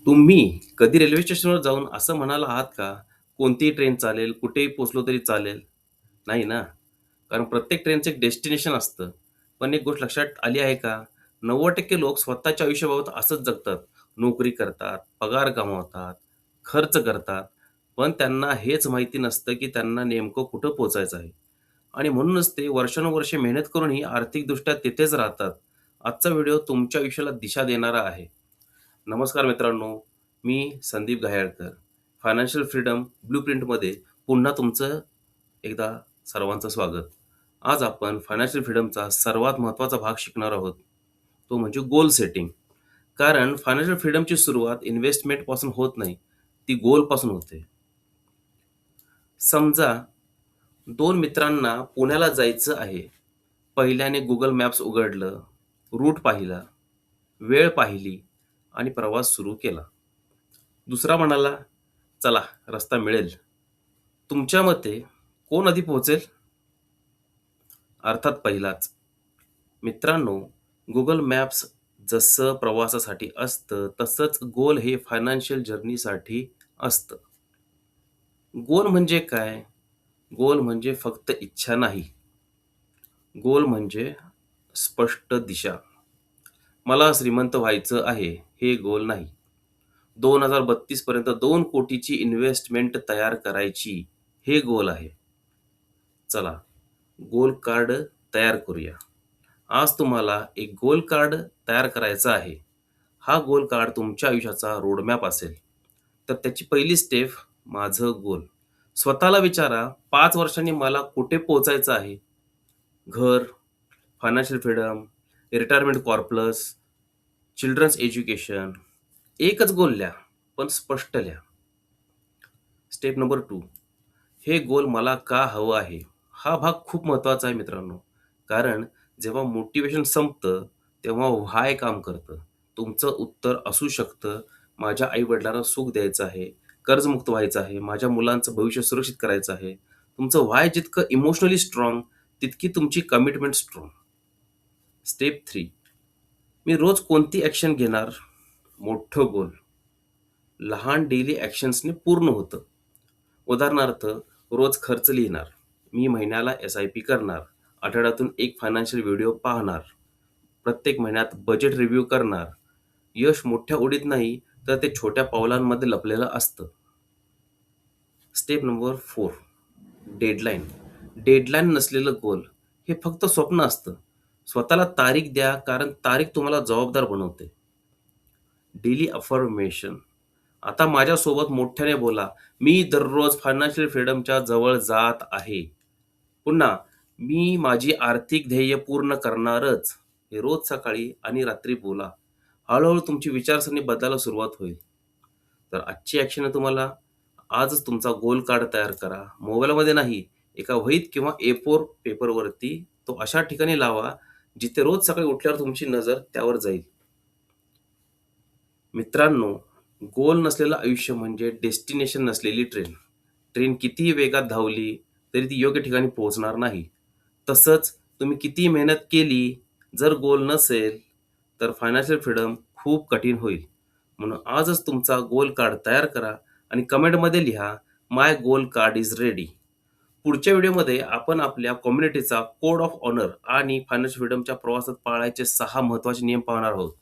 तुम्ही कधी रेल्वे स्टेशनवर जाऊन असं म्हणाला आहात का? कोणतीही ट्रेन चालेल, कुठेही पोहोचलो तरी चालेल? नाही ना? कारण प्रत्येक ट्रेनचं एक डेस्टिनेशन असतं. पण एक गोष्ट लक्षात आली आहे का? 90% लोक स्वतःच्या आयुष्याबाबत असंच जगतात. नोकरी करतात, पगार कमवतात, खर्च करतात. पण त्यांना हेच माहिती नसतं, की त्यांना नेमकं कुठं पोहोचायचं आहे. आणि म्हणूनच ते वर्षानुवर्षे मेहनत करूनही आर्थिकदृष्ट्या तिथेच राहतात. आजचा व्हिडिओ तुमच्या आयुष्याला दिशा देणारा आहे. नमस्कार मित्रांनो, मी संदीप घायाळकर. फायनान्शियल फ्रीडम ब्लूप्रिंटमध्ये पुन्हा तुमचं एकदा सर्वांचं स्वागत. आज आपण फायनान्शियल फ्रीडमचा सर्वात महत्त्वाचा भाग शिकणार आहोत. तो म्हणजे गोल सेटिंग. कारण फायनान्शियल फ्रीडमची सुरुवात इन्व्हेस्टमेंटपासून होत नाही, ती गोलपासून होते. समजा 2 मित्रांना पुण्याला जायचं आहे. पहिल्याने Google मॅप्स उघडलं, रूट पाहिला, वेळ पाहिली आणि प्रवास सुरू केला. दुसरा म्हणाला, "चला, रस्ता मिळेल." तुमच्या मते कोण आधी पोहोचेल? अर्थात पहिलाच. मित्रांनो, Google मॅप्स जसं प्रवासासाठी असतं, तसंच गोल हे फायनान्शियल जर्नीसाठी असतं. गोल म्हणजे काय? गोल म्हणजे फक्त इच्छा नाही. गोल म्हणजे स्पष्ट दिशा. मला श्रीमंत व्हायचं आहे, हे गोल नाही. 2032 पर्यंत 2 कोटीची इन्व्हेस्टमेंट तयार करायची, हे गोल आहे. चला, गोल कार्ड तयार करूया. आज तुम्हाला एक गोल कार्ड तयार करायचा आहे. हा गोल कार्ड तुमच्या आयुष्याचा रोडमॅप असेल. तर त्याची पहिली स्टेप, माझं गोल. स्वतःला विचारा, 5 वर्षांनी मला कुठे पोहोचायचं आहे? घर, financial freedom, retirement corpus, children's education. एकच गोल लिहा, पण स्पष्ट लिहा. स्टेप नंबर 2, हे गोल मला का हवं आहे? हा भाग खूप महत्त्वाचा आहे मित्रांनो. कारण जेव्हा मोटिव्हेशन संपतं, तेव्हा व्हाय काम करतं. तुमचं उत्तर असू शकतं, माझ्या आई-वडिलांना सुख द्यायचं आहे, कर्जमुक्त व्हायचं आहे, माझ्या मुलांचं भविष्य सुरक्षित करायचं आहे. तुमचं व्हाय जितकं इमोशनली स्ट्राँग, तितकी तुमची कमिटमेंट स्ट्राँग. स्टेप 3, मी रोज कोणती ॲक्शन घेणार? मोठं गोल. लहान डेली ॲक्शन्सने पूर्ण होतं. उदाहरणार्थ, रोज खर्च लिहिणार. मी महिन्याला एस-आय-पी करणार. आठवड्यातून एक फायनान्शियल व्हिडिओ पाहणार. प्रत्येक महिन्यात बजेट रिव्ह्यू करणार. यश मोठ्या उडीत नाही, तर ते छोट्या पावलांमध्ये लपलेलं असतं. Step number 4, deadline. डेडलाईन नसलेलं गोल हे फक्त स्वप्न असतं. स्वतःला तारीख द्या, कारण तारीख तुम्हाला जबाबदार बनवते. Daily affirmation. आता माझ्यासोबत मोठ्याने बोला, "मी दररोज फायनान्शियल फ्रीडमच्या जवळ जात आहे." पुन्हा, "मी माझी आर्थिक ध्येय पूर्ण करणारच." हे रोज सकाळी आणि रात्री बोला. हळू तुमची विचारसरणी बदलायला सुरुवात होईल. तर आजची ॲक्शन आहे, तुम्हाला आजच तुमचा गोल कार्ड तयार करा. मोबाईलमध्ये नाही, एका वहीत किंवा A4 पेपरवरती तो अशा ठिकाणी लावा, जिथे रोज सकाळी उठल्यावर तुमची नजर त्यावर जाईल. मित्रांनो, गोल नसलेलं आयुष्य म्हणजे डेस्टिनेशन नसलेली ट्रेन. ट्रेन कितीही वेगात धावली, तरी ती योग्य ठिकाणी पोहोचणार नाही. तसंच तुम्ही कितीही मेहनत केली, जर गोल नसेल, तर फायनान्शियल फ्रीडम खूप कठीण होईल. म्हणून आजच तुमचा गोल कार्ड तयार करा आणि कमेंटमध्ये लिहा, "my goal card is ready." पुढच्या व्हिडिओमध्ये आपण आपल्या कम्युनिटीचा कोड ऑफ ऑनर आणि फायनान्शियल फ्रीडमच्या प्रवासात पाळायचे 6 महत्त्वाचे नियम पाहणार आहोत.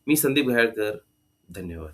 मी संदीप घायळकर. धन्यवाद.